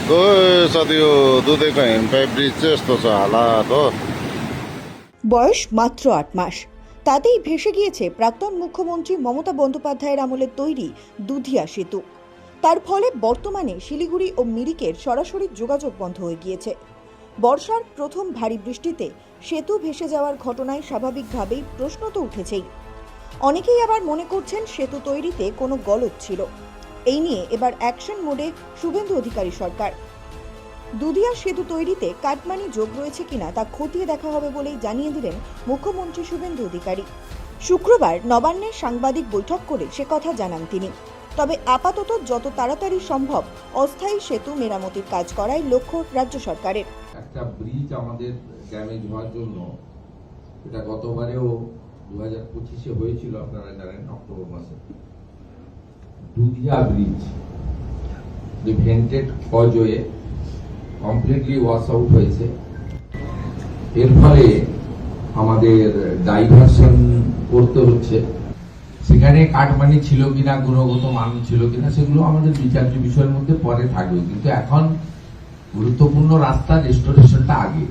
साथीहरू दुधेको हिमपाइप ब्रिज चाहिँ यस्तो छ हालत हो। বয়স মাত্র ৮ মাস, তাতেই ভেসে গিয়েছে প্রাক্তন মুখ্যমন্ত্রী মমতা বন্দ্যোপাধ্যায়ের আমলে তৈরি দুধিয়া সেতু। তার ফলে বর্তমানে শিলিগুড়ি ও মিরিকের সরাসরি যোগাযোগ বন্ধ হয়ে গিয়েছে। বর্ষার প্রথম ভারী বৃষ্টিতে সেতু ভেসে যাওয়ার ঘটনায় স্বাভাবিকভাবেই প্রশ্ন তো উঠেছেই। অনেকেই আবার মনে করছেন সেতু তৈরিতে কোনো গলদ ছিল। এই নিয়ে এবার অ্যাকশন মোডে শুভেন্দু অধিকারী সরকার। দুধিয়া সেতু তৈরিতে কাটমানি যোগ রয়েছে কিনা তা খতিয়ে দেখা হবে বলেই জানিয়ে দিলেন মুখ্যমন্ত্রী শুভেন্দু অধিকারী। শুক্রবার নবান্নে সাংবাদিক বৈঠক করে সে কথা জানান তিনি। তবে আপাতত যত তাড়াতাড়ি সম্ভব অস্থায়ী সেতু মেরামতির কাজ করাই লক্ষ্য রাজ্য সরকারের। একটা ব্রিজ আমাদের ড্যামেজ হওয়ার জন্য, এটা গতবারেও 2025-এ হয়েছিল, আপনারা জানেন অক্টোবর মাসে, দুধিয়া ব্রিজ যে ভেন্টেড কজওয়ে কমপ্লিটলি ওয়াশ আউট হয়েছে। এর ফলে আমাদের ডাইভারশন করতে হচ্ছে। সেখানে কাটমানি ছিল কিনা, গুণগত মান ছিল কিনা, সেগুলো আমাদের বিচার্য বিষয়ের মধ্যে পরে থাকবে, কিন্তু এখন গুরুত্বপূর্ণ রাস্তা রেস্টোরেশনটা আগে।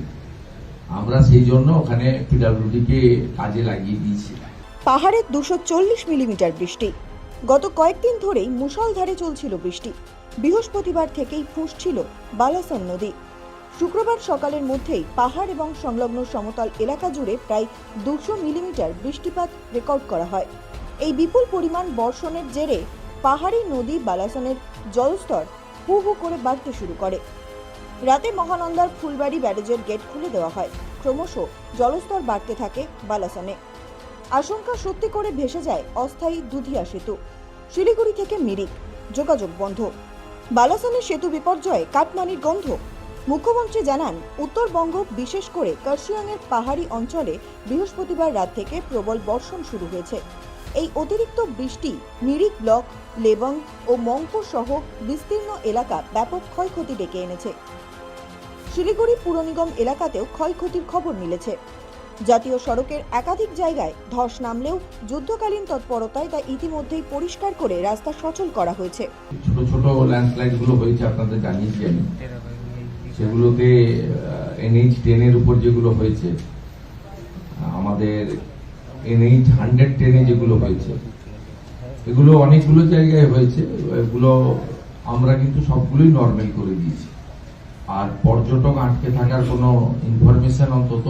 আমরা সেই জন্য ওখানে পিডব্লিউডি কে কাজে লাগিয়ে দিয়েছি। পাহাড়ে 240 মিলিমিটার বৃষ্টি। গত কয়েকদিন ধরেই মুষলধারে চলছিল বৃষ্টি। বৃহস্পতিবার থেকেই ফুঁসছিল বালাসন নদী। শুক্রবার সকালের মধ্যেই পাহাড় এবং সংলগ্ন সমতল এলাকা জুড়ে প্রায় 200 মিলিমিটার বৃষ্টিপাত রেকর্ড করা হয়। এই বিপুল পরিমাণ বর্ষণের জেরে পাহাড়ি নদী বালাসনের জলস্তর হু হু করে বাড়তে শুরু করে। রাতে মহানন্দার ফুলবাড়ি ব্যারেজের গেট খুলে দেওয়া হয়। ক্রমশ জলস্তর বাড়তে থাকে বালাসনে। আশঙ্কা সত্যি করে ভেসে যায় অস্থায়ী দুধিয়া সেতু। শিলিগুড়ি থেকে মিরিক যোগাযোগ বন্ধ। বালাসনের সেতু বিপর্যয়ে কাটমানির গন্ধ। মুখ্যমন্ত্রী জানান, উত্তরবঙ্গ বিশেষ করে কার্শিয়াংয়ের পাহাড়ি অঞ্চলে বৃহস্পতিবার রাত থেকে প্রবল বর্ষণ শুরু হয়েছে। এই অতিরিক্ত বৃষ্টি মিরিক ব্লক, লেবং ও মংপো সহ বিস্তীর্ণ এলাকা ব্যাপক ক্ষয়ক্ষতি ডেকে এনেছে। শিলিগুড়ি পুর নিগম এলাকাতেও ক্ষয়ক্ষতির খবর মিলেছে। জাতীয় সড়কের একাধিক জায়গায় ধস নামলেও যুদ্ধকালীন তৎপরতায় তা ইতিমধ্যেই পরিষ্কার করে রাস্তা সচল করা হয়েছে। ছোট ছোট ল্যান্ডস্লাইড গুলো হয়েছে, আপনাদের জানিয়েছি আমি। সেগুলোতে NH 10 এর উপর যেগুলো হয়েছে, আমাদের NH 110-এ যেগুলো হয়েছে, এগুলো অনেকগুলো জায়গায় হয়েছে। এগুলো আমরা কিন্তু সবগুলোই নর্মাল করে দিয়েছি। আর পর্যটক আটকে থাকার কোনো ইনফরমেশন অন্তত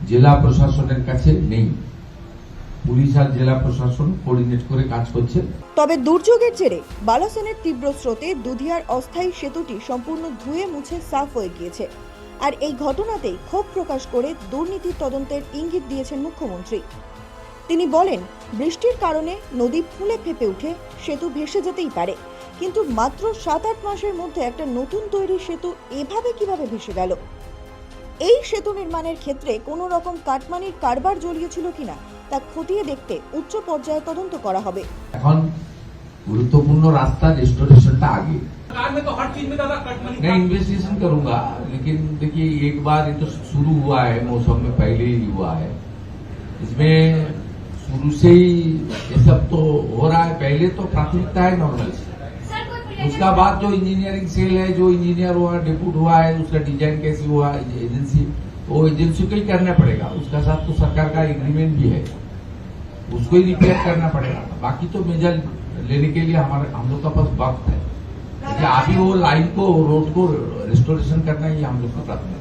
জেলা প্রশাসনের কাছে নেই। পুলিশ আর জেলা প্রশাসন কোঅর্ডিনেট করে কাজ করছে। তবে দুর্যোগের জেরে বালাসনের তীব্র স্রোতে দুধিয়ার অস্থায়ী সেতুটি সম্পূর্ণ ধুয়ে মুছে সাফ হয়ে গিয়েছে। আর এই ঘটনাতেই ক্ষোভ প্রকাশ করে দুর্নীতির তদন্তের ইঙ্গিত দিয়েছেন মুখ্যমন্ত্রী। তিনি বলেন, বৃষ্টির কারণে নদী ফুলে ফেপে উঠে সেতু ভেসে যেতেই পারে, কিন্তু মাত্র 7-8 মাসের মধ্যে একটা নতুন তৈরি সেতু এভাবে কিভাবে ভেসে গেল? এই সেতু নির্মাণের ক্ষেত্রে কোনো রকম কাটমানির কারবার জড়িয়েছিল কিনা তা খতিয়ে দেখতে উচ্চ পর্যায়ে তদন্ত করা হবে। এখন গুরুত্বপূর্ণ রাস্তা রেস্টোরেশনটা आगे। सरकार में तो हर चीज में दादा कटमनी मैं इन्वेस्टिगेशन करूंगा, लेकिन देखिए एक बार ये तो शुरू हुआ है, मौसम में पहले ही हुआ है। इसमें शुरू से ही ये सब तो हो रहा है। पहले तो प्राथमिकता है नॉर्मल, उसका बाद जो इंजीनियरिंग सेल है, जो इंजीनियर हुआ, डिप्यूट हुआ है, उसका डिजाइन कैसे हुआ, एजेंसी, वो एजेंसी को ही करना पड़ेगा। उसका साथ तो सरकार का एग्रीमेंट भी है, उसको ही रिपेयर करना पड़ेगा। बाकी तो मेजर लेने के लिए हम लोग का पास वक्त है। अभी वो लाइन को, रोड को रेस्टोरेशन करना ही हम लोग का प्राथमिकता।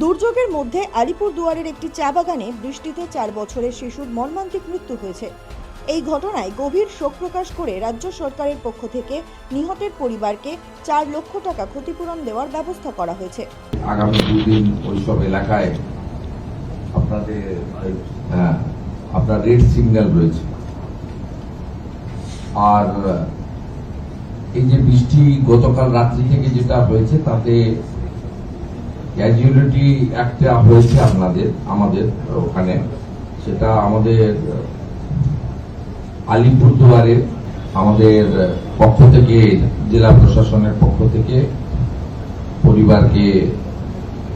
দুর্যোগের মধ্যে আলিপুরদুয়ারের একটি চা বাগানে বৃষ্টিতে 4 বছরের শিশুর মর্মান্তিক মৃত্যু হয়েছে। এই ঘটনায় গভীর শোক প্রকাশ করে রাজ্য সরকারের পক্ষ থেকে নিহতের পরিবারকে 4 লক্ষ টাকা ক্ষতিপূরণ দেওয়ার ব্যবস্থা করা হয়েছে। আগামী 2 দিন ওইসব এলাকায় আপনার রেড সিগন্যাল রয়েছে। আর এই যে বৃষ্টি গতকাল রাত্রি থেকে যেটা হয়েছে, তাতে ক্যাজুয়ালিটি একটা হয়েছে আমাদের ওখানে। সেটা আমাদের আলিপুরদুয়ারে আমাদের পক্ষ থেকে, জেলা প্রশাসনের পক্ষ থেকে পরিবারকে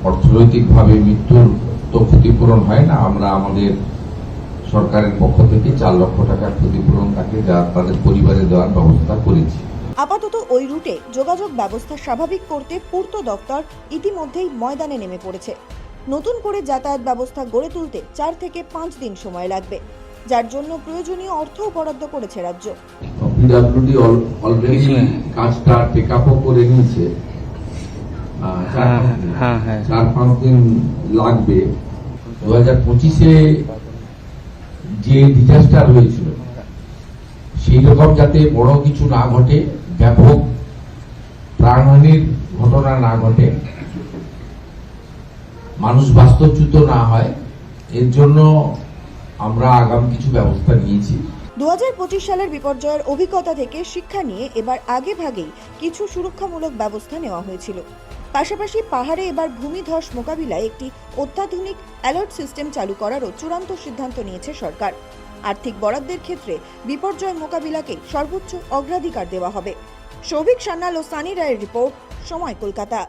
অর্থনৈতিকভাবে মৃত্যুর তো ক্ষতিপূরণ হয় না, আমরা আমাদের সরকারের পক্ষ থেকে 4 লক্ষ টাকার ক্ষতিপূরণ তাদের পরিবারে দেওয়ার ব্যবস্থা করেছি। আপাতত ওই রুটে যোগাযোগ ব্যবস্থা স্বাভাবিক করতে পূর্ত দপ্তর ইতিমধ্যেই ময়দানে নেমে পড়েছে। নতুন করে যাতায়াত ব্যবস্থা গড়ে তুলতে 4 থেকে 5 দিন সময় লাগবে, যার জন্য প্রয়োজনীয় অর্থও বরাদ্দ করেছে রাজ্য। পিডব্লিউডি অলরেডি কাজটা টেক আপও করে নিয়েছে। 4-5 দিন লাগবে। 2025-এ যে ডিজাস্টার হয়েছিল সেই রকম যাতে বড় কিছু না ঘটে, ব্যাপক প্রাণহানির ঘটনা না ঘটে, মানুষ বাস্তুচ্যুত না হয়, এর জন্য আমরা আগাম কিছু ব্যবস্থা নিয়েছি। 2025 সালের বিপর্যয়ের অভিজ্ঞতা থেকে শিক্ষা নিয়ে এবার আগে ভাগেই কিছু সুরক্ষামূলক ব্যবস্থা নেওয়া হয়েছিল। পাশাপাশি পাহাড়ে এবার ভূমিধস মোকাবিলায় একটি অত্যাধুনিক অ্যালার্ট সিস্টেম চালু করারও চূড়ান্ত সিদ্ধান্ত নিয়েছে সরকার। আর্থিক বরাদ্দের ক্ষেত্রে বিপর্যয় মোকাবিলাকে সর্বোচ্চ অগ্রাধিকার দেওয়া হবে। সৌভিক সান্যাল ও সানি রায়ের রিপোর্ট, সময় কলকাতা।